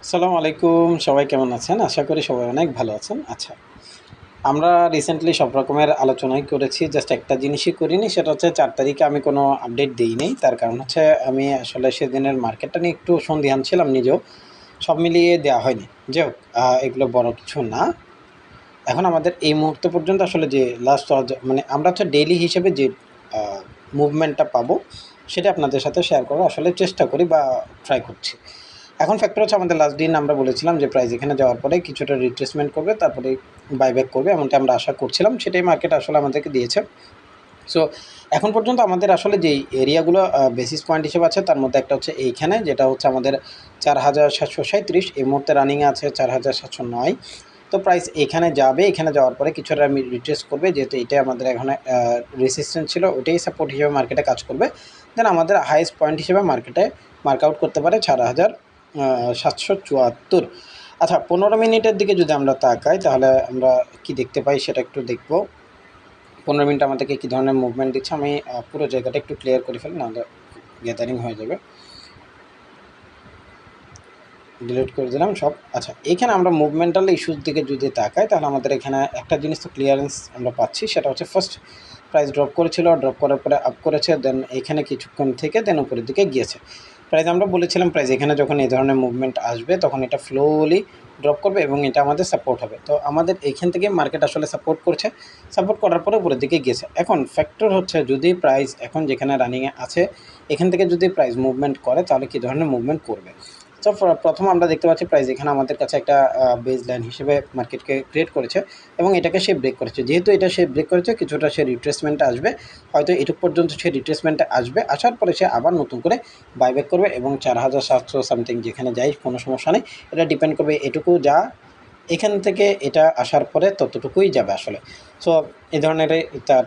আসসালামু আলাইকুম। সবাই কেমন আছেন? আশা করি সবাই অনেক ভালো আছেন। আচ্ছা, আমরা রিসেন্টলি সব রকমের আলোচনাই করেছি। জাস্ট একটা জিনিসই করিনি, সেটা হচ্ছে ৪ তারিখে আমি কোনো আপডেট দেই নাই। তার কারণ হচ্ছে আমি আসলে সেদিনের মার্কেটটা নিয়ে একটু সন্দিহান ছিলাম নিজেও। সব মিলিয়ে দেওয়া হয়নি। যাই হোক, এগুলো বড় কিছু না। এখন আমাদের এই মুহূর্ত পর্যন্ত আসলে যে লাস্ট মানে আমরা হচ্ছে ডেইলি হিসেবে যে আ মুভমেন্টটা পাবো, সেটা আপনাদের সাথে শেয়ার করার আসলে চেষ্টা করি বা ট্রাই করছি। এখন ফ্যাক্টর হচ্ছে আমাদের লাস্ট দিন আমরা বলেছিলাম যে প্রাইস এখানে যাওয়ার পরে কিছুটা রিট্রেসমেন্ট করবে, তারপরে বাইব্যাক করবে, এমনটা আমরা আশা করছিলাম। সেটাই মার্কেট আসলে আমাদেরকে দিয়েছে। সো এখন পর্যন্ত আমাদের আসলে যেই এরিয়াগুলো বেসিস পয়েন্ট হিসেবে আছে, তার মধ্যে একটা হচ্ছে এইখানে, যেটা হচ্ছে আমাদের ৪,৭৩৭। এই মুহূর্তে রানিংয়ে আছে ৪,৭০৯। তো প্রাইস এখানে যাবে, এখানে যাওয়ার পরে কিছুটা রিট্রেস করবে, যেহেতু এটাই আমাদের এখানে রেসিস্ট্যান্স ছিল, ওইটাই সাপোর্ট হিসেবে মার্কেটে কাজ করবে। দেন আমাদের হাইয়েস্ট পয়েন্ট হিসেবে মার্কেটে আউট করতে পারে ৪,৭৭৪। আচ্ছা, ১৫ মিনিটের দিকে যদি আমরা তাকাই, তাহলে আমরা কি দেখতে পাই সেটা একটু দেখব। ১৫ মিনিট আমাদেরকে কী ধরনের মুভমেন্ট দিচ্ছে, আমি পুরো জায়গাটা একটু ক্লিয়ার করে ফেলি, নাহলে গ্যাদারিং হয়ে যাবে। ডিলিট করে দিলাম সব। আচ্ছা, এখানে আমরা মুভমেন্টাল ইস্যুর দিকে যদি তাকাই, তাহলে আমাদের এখানে একটা জিনিস তো ক্লিয়ারেন্স আমরা পাচ্ছি, সেটা হচ্ছে ফার্স্ট প্রাইস ড্রপ করেছিল, ড্রপ করার পরে আপ করেছে, দেন এখানে কিছুক্ষণ থেকে দেন উপরের দিকে গিয়েছে। প্রাইস আমরা বলেছিলাম প্রাইস এখানে যখন এই ধরনের মুভমেন্ট আসবে, তখন এটা স্লোলি ড্রপ করবে এবং এটা আমাদের সাপোর্ট হবে। তো আমাদের এইখান থেকে মার্কেট আসলে সাপোর্ট করছে, সাপোর্ট করার পরে উপরের দিকে গিয়েছে। এখন ফ্যাক্টর হচ্ছে যদি প্রাইস এখন যেখানে রানিংয়ে আছে, এখান থেকে যদি প্রাইস মুভমেন্ট করে, তাহলে কী ধরনের মুভমেন্ট করবে। তো প্রথম আমরা দেখতে পাচ্ছি প্রাইস এখানে আমাদের কাছে একটা বেস লাইন হিসেবে মার্কেটকে ক্রিয়েট করেছে এবং এটাকে সে ব্রেক করেছে। যেহেতু এটা সে ব্রেক করেছে, কিছুটা সে রিট্রেসমেন্টে আসবে। হয়তো এটুক পর্যন্ত সে রিট্রেসমেন্টে আসবে, আসার পরে সে আবার নতুন করে বাইব্যাক করবে এবং ৪,৭০০ সামথিং যেখানে যায় কোনো সমস্যা নেই। এটা ডিপেন্ড করবে এটুকু যা এখান থেকে এটা আসার পরে ততটুকুই যাবে আসলে। সো এই ধরনের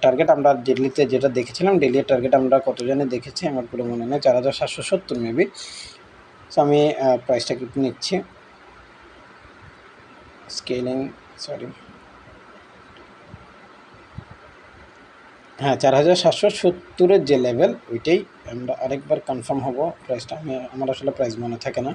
টার্গেট আমরা ডেইলিতে যেটা দেখেছিলাম, ডেইলির টার্গেট আমরা কত জানি দেখেছি আমার পুরো মনে নেই, ৪,৭৭০ মেবি। সো আমি প্রাইসটাকে একটু নিচ্ছি, স্কেলিং, সরি, হ্যাঁ, ৪,৭৭০-এর যে লেভেল, ওইটাই আমরা আরেকবার কনফার্ম হব প্রাইসটা। আমার আসলে প্রাইস মনে থাকে না।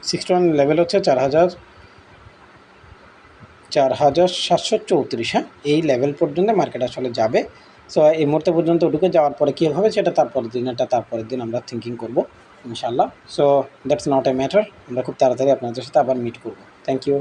61 লেভেল হচ্ছে 4,734। হ্যাঁ, এই লেভেল পর্যন্ত মার্কেট আসলে যাবে। সো এই মুহূর্তে পর্যন্ত ওটুকু যাওয়ার পরে কী হবে সেটা তারপরের দিন, এটা তারপরের দিন আমরা থিঙ্কিং করব ইনশাআল্লাহ। So that's not a matter, আমরা খুব তাড়াতাড়ি আপনাদের সাথে আবার মিট করব। Thank you.